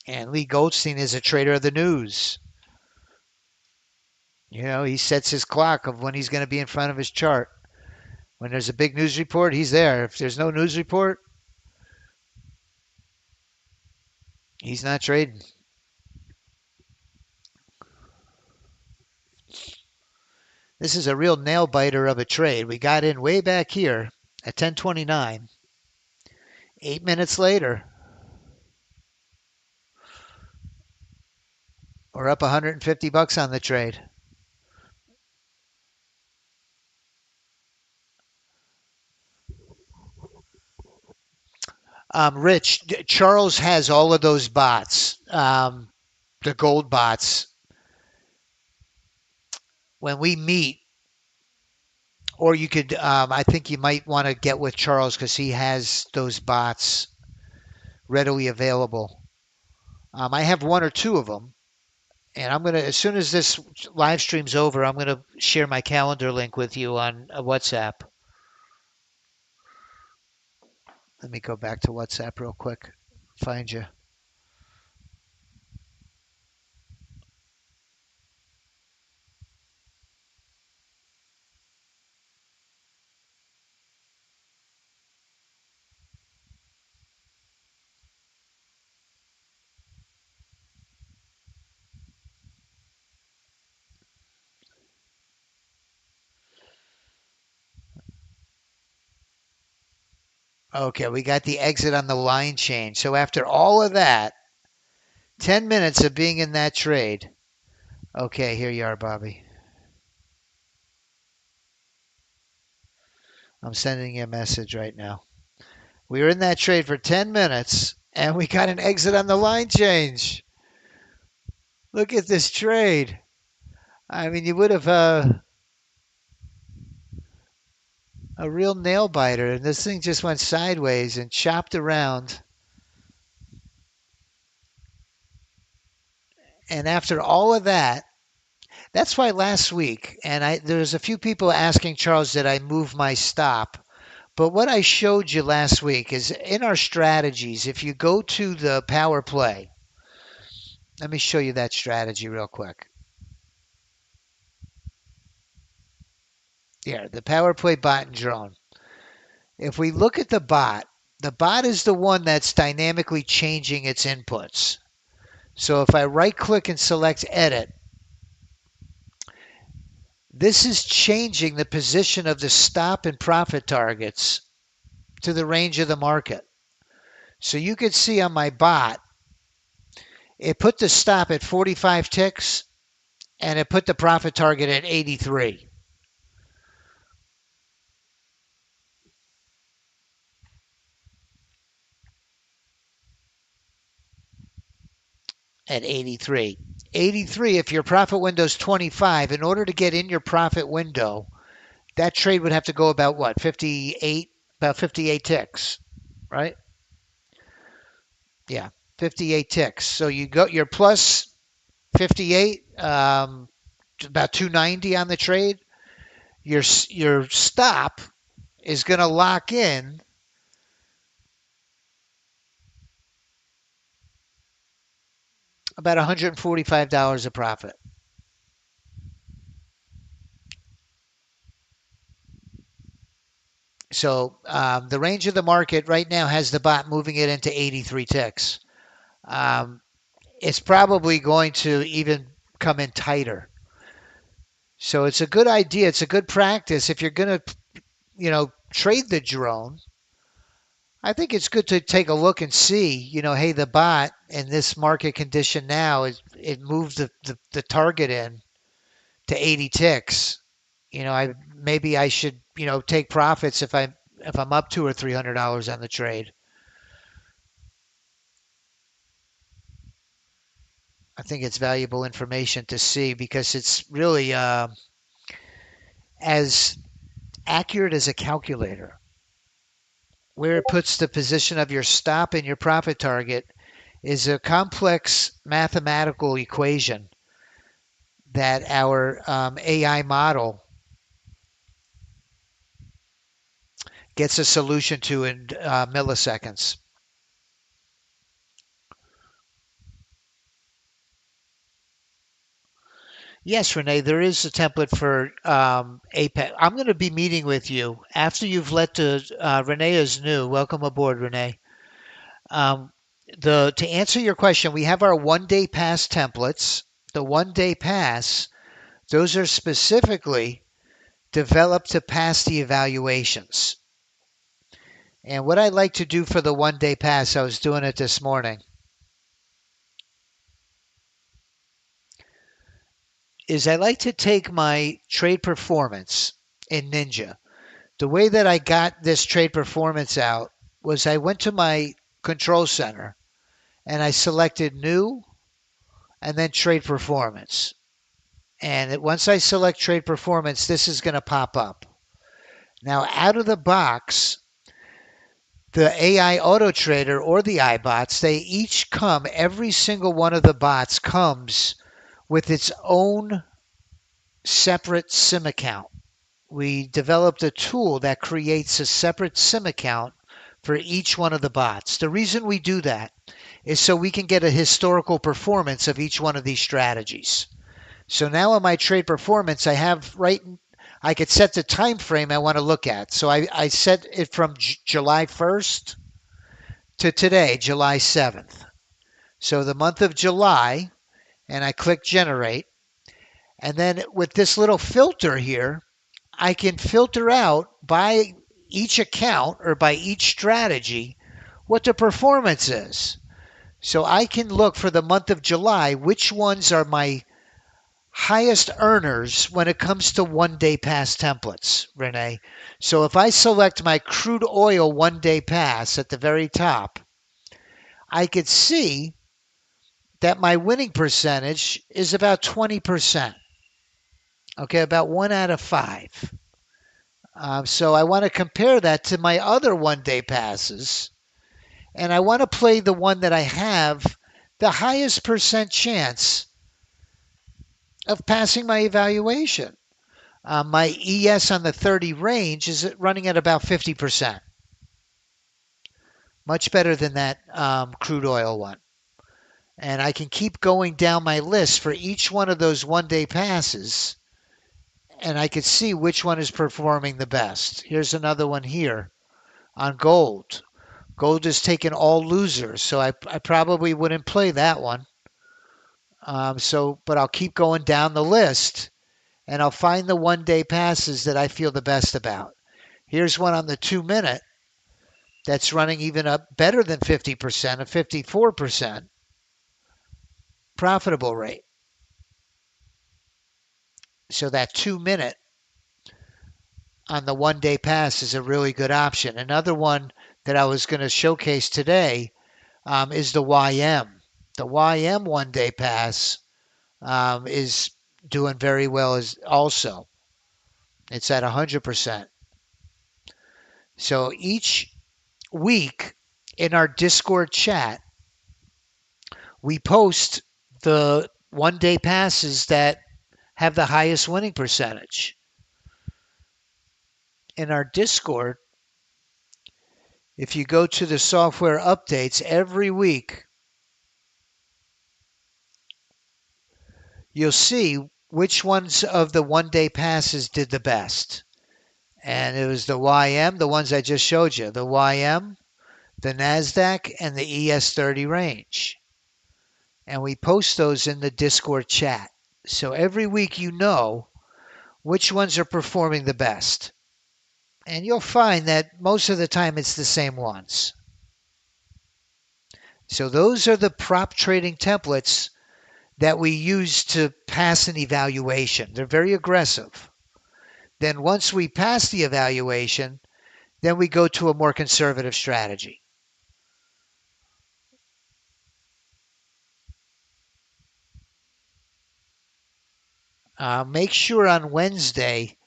and Lee Goldstein is a trader of the news. You know, he sets his clock of when he's going to be in front of his chart. When there's a big news report, he's there. If there's no news report, he's not trading. This is a real nail biter of a trade. We got in way back here at 10:29. 8 minutes later, we're up 150 bucks on the trade. Rich, Charles has all of those bots, the gold bots. When we meet, or you could, I think you might want to get with Charles because he has those bots readily available. I have one or two of them, and I'm gonna, as soon as this live stream's over, I'm gonna share my calendar link with you on WhatsApp. Let me go back to WhatsApp real quick. Find you. Okay, we got the exit on the line change. So after all of that, 10 minutes of being in that trade. Okay, here you are, Bobby. I'm sending you a message right now. We were in that trade for 10 minutes and we got an exit on the line change. Look at this trade. I mean, you would have a real nail biter, and this thing just went sideways and chopped around. And after all of that, that's why last week, and there's a few people asking Charles, did I move my stop? But what I showed you last week is in our strategies, if you go to the power play, Let me show you that strategy real quick. Here, the power play bot and drone. If we look at the bot is the one that's dynamically changing its inputs. So if I right click and select edit, this is changing the position of the stop and profit targets to the range of the market. So you could see on my bot, it put the stop at 45 ticks and it put the profit target at 83. At 83. 83, if your profit window is 25, in order to get in your profit window, that trade would have to go about what? 58, about 58 ticks, right? Yeah, 58 ticks. So you're plus 58, about 290 on the trade. Your stop is going to lock in about $145 a profit. So the range of the market right now has the bot moving it into 83 ticks. It's probably going to even come in tighter. So it's a good idea. It's a good practice. If you're going to, trade the drone, I think it's good to take a look and see, hey, the bot in this market condition now, it moved the target in to 80 ticks. Maybe I should, take profits if I'm up $200 or $300 on the trade. I think it's valuable information to see because it's really as accurate as a calculator. Where it puts the position of your stop and your profit target is a complex mathematical equation that our AI model gets a solution to in milliseconds. Yes, Renee, there is a template for APEC. I'm going to be meeting with you after you've let Renee is new. Welcome aboard, Renee. Um, to answer your question, we have our 1-day pass templates. The 1-day pass, those are specifically developed to pass the evaluations. And what I like to do for the 1-day pass, I was doing it this morning, is I like to take my trade performance in Ninja. The way that I got this trade performance out was I went to my control center and I selected new and then trade performance. And once I select trade performance, this is going to pop up. Now, out of the box, the AI auto trader or the iBots, they each come, every single one of the bots comes with its own separate SIM account. We developed a tool that creates a separate SIM account for each one of the bots. The reason we do that is so we can get a historical performance of each one of these strategies. So now in my trade performance, I could set the time frame I want to look at. So I set it from July 1st to today, July 7th. So the month of July, and I click generate. And then with this little filter here, I can filter out by each account or by each strategy what the performance is. So I can look for the month of July, which ones are my highest earners when it comes to 1-day pass templates, Renee. So if I select my crude oil 1-day pass at the very top, I could see that my winning percentage is about 20%. Okay, about 1 out of 5. So I want to compare that to my other 1-day passes, and I want to play the one that I have the highest percent chance of passing my evaluation. My ES on the 30 range is running at about 50%. Much better than that crude oil one. And I can keep going down my list for each one of those one-day passes, and I could see which one is performing the best. Here's another one here on gold. Gold is taking all losers, so I probably wouldn't play that one. But I'll keep going down the list, and I'll find the one-day passes that I feel the best about. Here's one on the 2-minute that's running even up better than 50%, a 54% profitable rate. So that 2-minute on the one-day pass is a really good option. Another one that I was going to showcase today is the YM. The YM one-day pass is doing very well as also. It's at 100%. So each week in our Discord chat, we post the one-day passes that have the highest winning percentage. In our Discord, if you go to the software updates every week, you'll see which ones of the one-day passes did the best. And it was the YM, the ones I just showed you, the YM, the NASDAQ, and the ES30 range. And we post those in the Discord chat. So every week you know which ones are performing the best. And you'll find that most of the time it's the same ones. So those are the prop trading templates that we use to pass an evaluation. They're very aggressive. Then once we pass the evaluation, then we go to a more conservative strategy. Make sure on Wednesday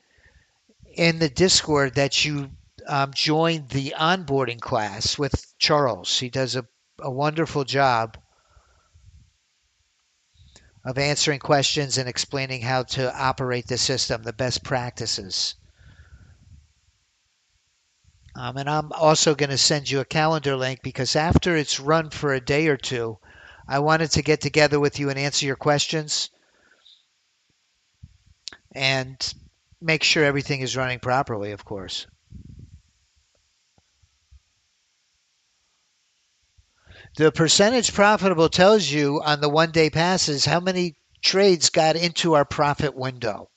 in the Discord that you join the onboarding class with Charles. He does a wonderful job of answering questions and explaining how to operate the system, the best practices. And I'm also going to send you a calendar link because after it's run for a day or two, I wanted to get together with you and answer your questions and make sure everything is running properly, of course. The percentage profitable tells you on the one-day passes how many trades got into our profit window.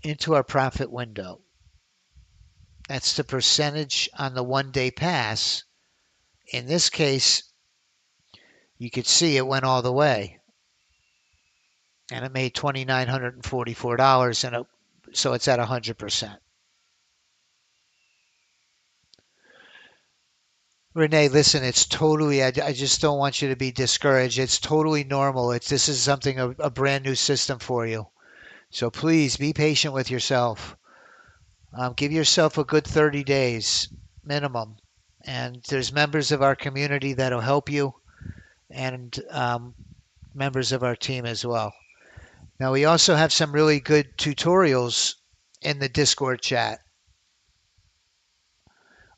Into our profit window. That's the percentage on the one-day pass. In this case, you could see it went all the way. And it made $2,944, and so it's at 100%. Renee, listen, it's totally, I just don't want you to be discouraged. It's totally normal. This is something, a brand new system for you. So please be patient with yourself. Give yourself a good 30 days minimum. And there's members of our community that'll help you and members of our team as well. Now, we also have some really good tutorials in the Discord chat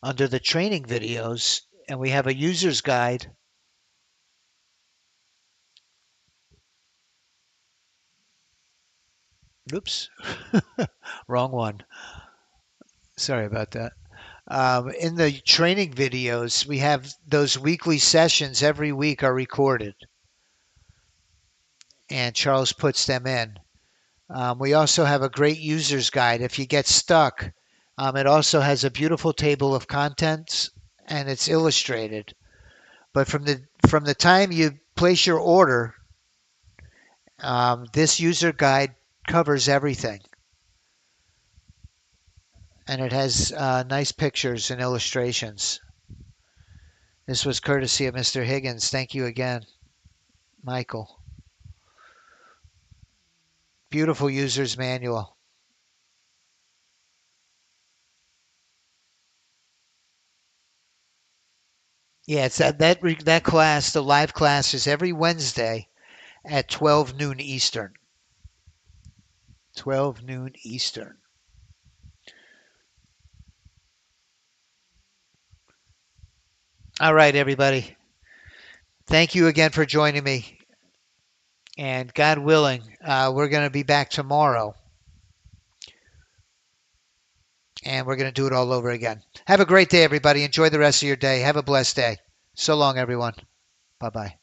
under the training videos, and we have a user's guide. Oops, wrong one. Sorry about that. In the training videos, we have those weekly sessions every week are recorded, and Charles puts them in. We also have a great user's guide. If you get stuck, it also has a beautiful table of contents, and it's illustrated. But from the time you place your order, this user guide covers everything. And it has nice pictures and illustrations. This was courtesy of Mr. Higgins. Thank you again, Michael. Beautiful user's manual. Yeah, it's that class, the live class is every Wednesday at 12 noon Eastern. 12 noon Eastern. All right, everybody. Thank you again for joining me. And God willing, we're going to be back tomorrow. And we're going to do it all over again. Have a great day, everybody. Enjoy the rest of your day. Have a blessed day. So long, everyone. Bye bye.